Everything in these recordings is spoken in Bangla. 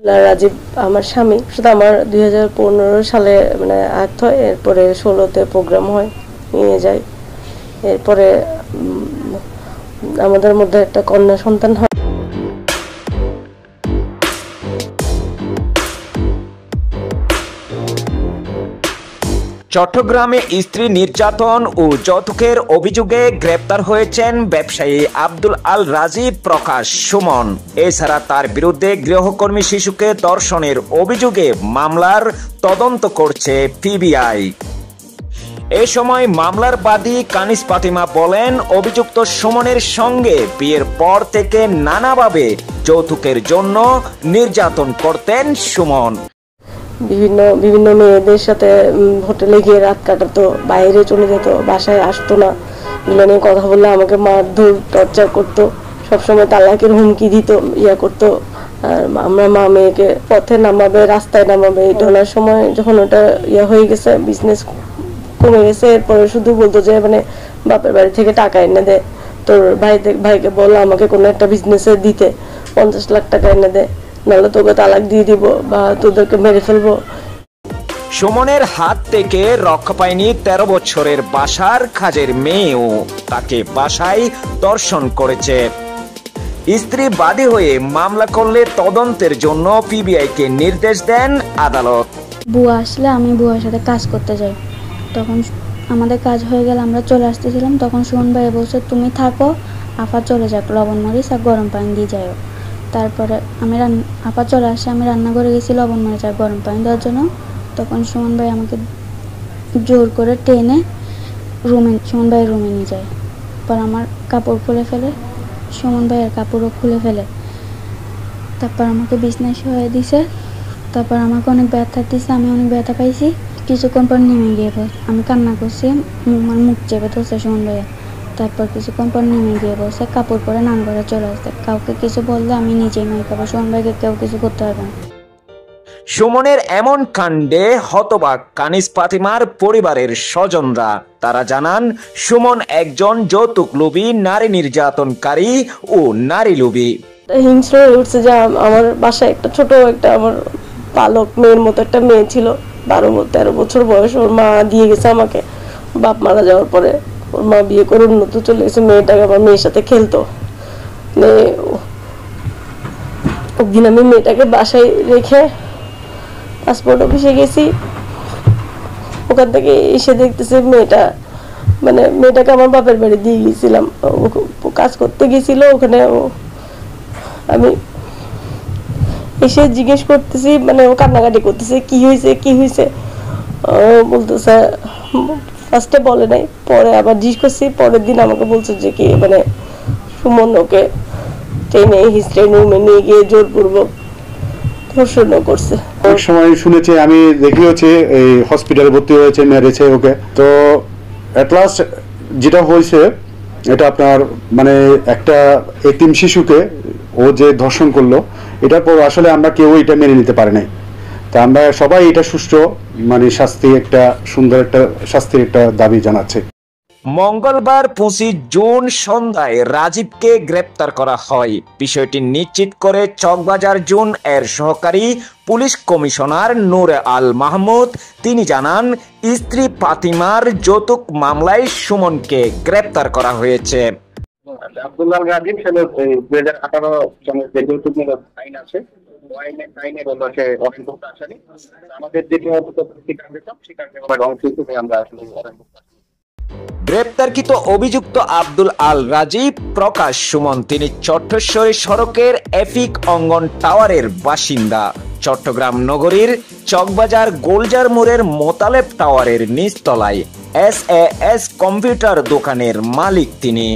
রাজীব আমার স্বামী, শুধু আমার 2015 সালে মানে আর্থ, এরপরে 16তে প্রোগ্রাম হয়, নিয়ে যায়। এরপরে আমাদের মধ্যে একটা কন্যা সন্তান হয়। চট্টগ্রামে স্ত্রী নির্যাতন ও যৌতুকের অভিযোগে গ্রেপ্তার হয়েছেন ব্যবসায়ী আব্দুল আল রাজীব প্রকাশ সুমন। এছাড়া তার বিরুদ্ধে গৃহকর্মী শিশুকে ধর্ষণের অভিযোগে মামলার তদন্ত করছে পিবিআই। এ সময় মামলার বাদী কানিস ফাতিমা বলেন, অভিযুক্ত সুমনের সঙ্গে বিয়ের পর থেকে নানাভাবে যৌতুকের জন্য নির্যাতন করতেন সুমন। বিভিন্ন মেয়েদের সাথে হোটেলে গিয়ে রাত কাটাতো, বাইরে চলে যেত, বাসায় আসতো না। এগুলো নিয়ে কথা বললে আমাকে মারধর টর্চার করতো, সবসময় তালাকের হুমকি দিত, করতো। আর আমরা মা মেয়েকে পথে নামাবে, রাস্তায় নামাবে। এটা ওনার সময় যখন ওটা হয়ে গেছে, বিজনেস কমে গেছে, এরপরে শুধু বলতো যে মানে বাপের বাড়ি থেকে টাকা এনে দে, তোর ভাইকে বল আমাকে কোনো একটা বিজনেসে দিতে, 50 লাখ টাকা এনে দে, নাহলে তোকে তালাক দিয়ে দিব বা তোদেরকে মেরে ফেলবো। সুমনের হাত থেকে রক্ষা পায়নি 13 বছরের বাসার কাজের মেয়েও তাকে বাসায় ধর্ষণ করেছে। স্ত্রী বাদী হয়ে মামলা করলে তদন্তের জন্য পিবিআইকে নির্দেশ দেন আদালত। বুয়া আসলে আমি বুয়ার সাথে কাজ করতে যাই, তখন আমাদের কাজ হয়ে গেলে আমরা চলে আসতেছিলাম, তখন সুমন ভাই বলছে তুমি থাকো, আফা চলে যাক, লবণ মরিচ আর গরম পানি দিয়ে যাও। তারপরে আপা চলে আসে, আমি রান্না করে গেছি লবণ মরিচ আর গরম পানি দেওয়ার জন্য। তখন সুমন ভাই আমাকে জোর করে টেনে সুমন ভাইয়ের রুমে নিয়ে যায়। পর আমার কাপড় খুলে ফেলে, সুমন ভাইয়ের কাপড়ও খুলে ফেলে। তারপর আমাকে বিছনায় শুয়ে দিছে। তারপর আমাকে অনেক ব্যথা দিছে, আমি অনেক ব্যথা পাইছি। কিছুক্ষণ পর নেমে গিয়ে আমি কান্না করছি, আমার মুখ চেপে ধরছে সুমন ভাইয়া। তারপর কিছুক্ষণ পর নেমে গিয়ে বলছে কাপড় পরে নান ঘরে চলে আসতে, কাউকে কিছু বললে আমি নিজেই মাই খাবো, সুমন ভাইকে কেউ কিছু করতে পারবে না। সুমনের এমন কাণ্ডে হতবাক কানিস ফাতিমার পরিবারের স্বজনরা। তারা জানান, সুমন একজন যৌতুক লোভী, নারী নির্যাতনকারী ও নারী লোভী। হিংস্র হয়ে উঠছে যে আমার বাসায় একটা ছোট একটা আমার পালক মেয়ের মতো একটা মেয়ে ছিল, 12-13 বছর বয়স। ওর মা দিয়ে গেছে আমাকে, বাপ মারা যাওয়ার পরে ওর মা বিয়ে করে উন্নত চলে গেছে। মেয়েটাকে আমার মেয়ের সাথে খেলতো। একদিন আমি মেয়েটাকে বাসায় রেখে পাসপোর্ট অফিসে গেছি, ওখান থেকে এসে দেখতেছি মেয়েটাকে আমার বাপের বাড়ি দিয়ে গেছিলাম, কাজ করতে গেছিল ওখানে। আমি এসে জিজ্ঞেস করতেছি, ও কান্নাকাটি করতেছে, কি হয়েছে। ও বলতেছে, ফার্স্টে বলে নাই, পরে আবার জিজ্ঞেস করছি। পরের দিন আমাকে বলছে যে কি সুমন ওকে ট্রেনে হিস্ট্রি রুমে নিয়ে গিয়ে জোরপূর্বক ধর্ষণ করছে। অনেক সময় শুনেছি, আমি দেখিয়েছি এই হসপিটালে ভর্তি হয়েছে, মেরেছে ওকে। তো এট লাস্ট যেটা হয়েছে, এটা আপনার একটা এতিম শিশুকে ও যে ধর্ষণ করলো, এটার পর আসলে আমরা কেউ এটা মেনে নিতে পারি নাই। তা আমরা সবাই এটা সুষ্ঠু শাস্তি, একটা সুন্দর একটা শাস্তির একটা দাবি জানাচ্ছে। মঙ্গলবার 25 জুন সন্ধ্যায় রাজীবকে গ্রেপ্তার করা হয়। বিষয়টি নিশ্চিত করে চকবাজার জোন এর সহকারী পুলিশ কমিশনার নূর আল মাহমুদ। তিনি জানান, স্ত্রী ফাতিমার যৌতুক মামলায় সুমনকে গ্রেপ্তার করা হয়েছে। আব্দুল আল রাজীব 2018 সনের যে যৌতুকমূলক আইন আছে, আইনে বলল সে অভিযুক্ত আসামি। আমাদের যে স্বীকার অংশ হিসেবে আমরা আসলে গ্রেপ্তারকৃত অভিযুক্ত আব্দুল আল রাজীব প্রকাশ সুমন, তিনি চট্টেশ্বরী সড়কের এফিক অঙ্গন টাওয়ারের বাসিন্দা। চট্টগ্রাম নগরীর চকবাজার গোলজার মোড়ের মোতালেব টাওয়ারের নিচতলায় SAS কম্পিউটার দোকানের মালিক তিনি।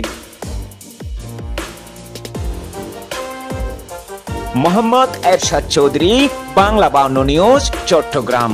মোহাম্মদ এরশাদ চৌধুরী, বাংলা 52 নিউজ, চট্টগ্রাম।